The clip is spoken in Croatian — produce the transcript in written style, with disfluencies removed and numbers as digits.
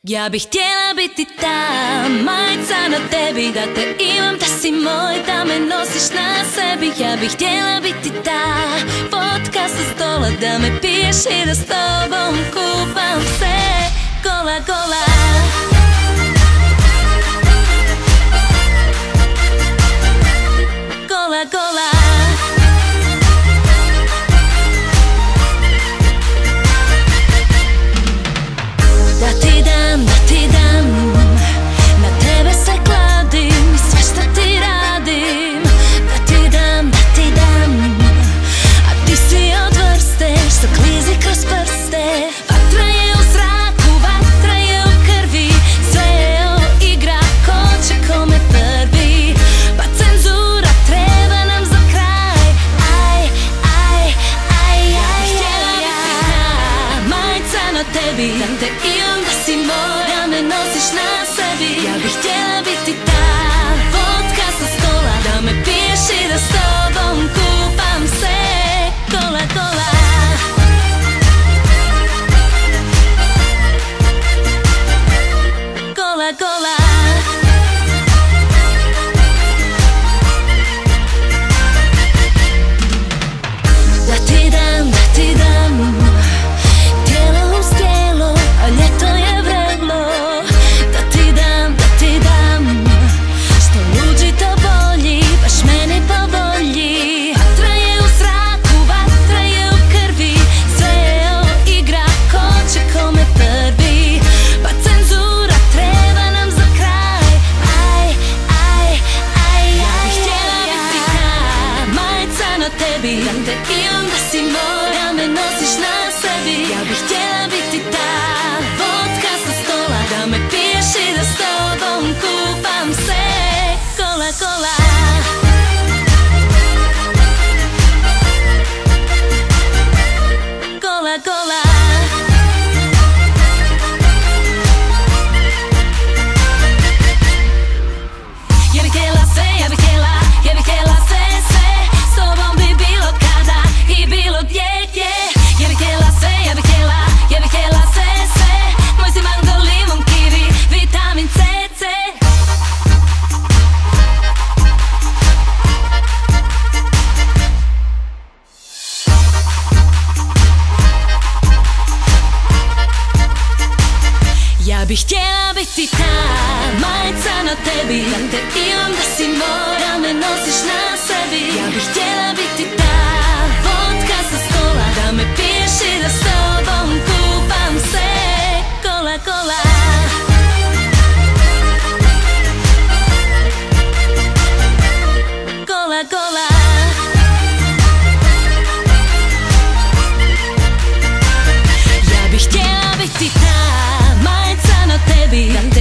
Ja bih htjela biti ta majica na tebi, da te imam, da si moj, da me nosiš na sebi. Ja bih htjela biti ta vodka sa stola, da me piješ i da s tobom kupam se gola, gola. Gola, gola. Da ti dam, na tebe se kladim i sve što ti radim. Da ti dam, a ti si od vrste što klizi kroz prste. Vatra je u zraku, vatra je u krvi, sve je ovo igra, ko će kome prvi. Pa cenzura treba nam za kraj, aj, aj, aj, aj, aj. Majica na tebi, da te imam, da si moj, da me nosiš na sebi. Ja bih htjela biti ta vodka sa stola, da me piješ i da s tobom kupam se gola, gola. Gola, gola. Da ti dam, tijelo uz tijelo, a ljeto je vrelo. Da ti dam, što luđi to bolji, baš meni po volji. Vatra je u zraku, vatra je u krvi, sve je ovo igra, ko će kome prvi. Pa cenzura treba nam za kraj, aj, aj, aj, aj. Htjela biti ta majica na tebi, da te imam, da si moj, da me nosiš na sebi. Ja bih htjela biti ta vodka sa stola, da me piješ i da s tobom kupam se gola, gola. Gola, gola. Ja bih htjela sve, ja bih htjela sve, sve. S tobom bi bilo kada i bilo gdje, gdje. Ja bih htjela sve, ja bih htjela sve, sve. Moj si mango, limon, kiwi, vitamin C, C. Ja bih htjela biti ta majica na tebi, da te imam, da si moj, da me nosiš na sebi. Ja bih htjela biti ta vodka sa stola, da me piješ i da s tobom kupam se gola, gola. Gola, gola. Ja bih htjela biti ta majica na tebi, da te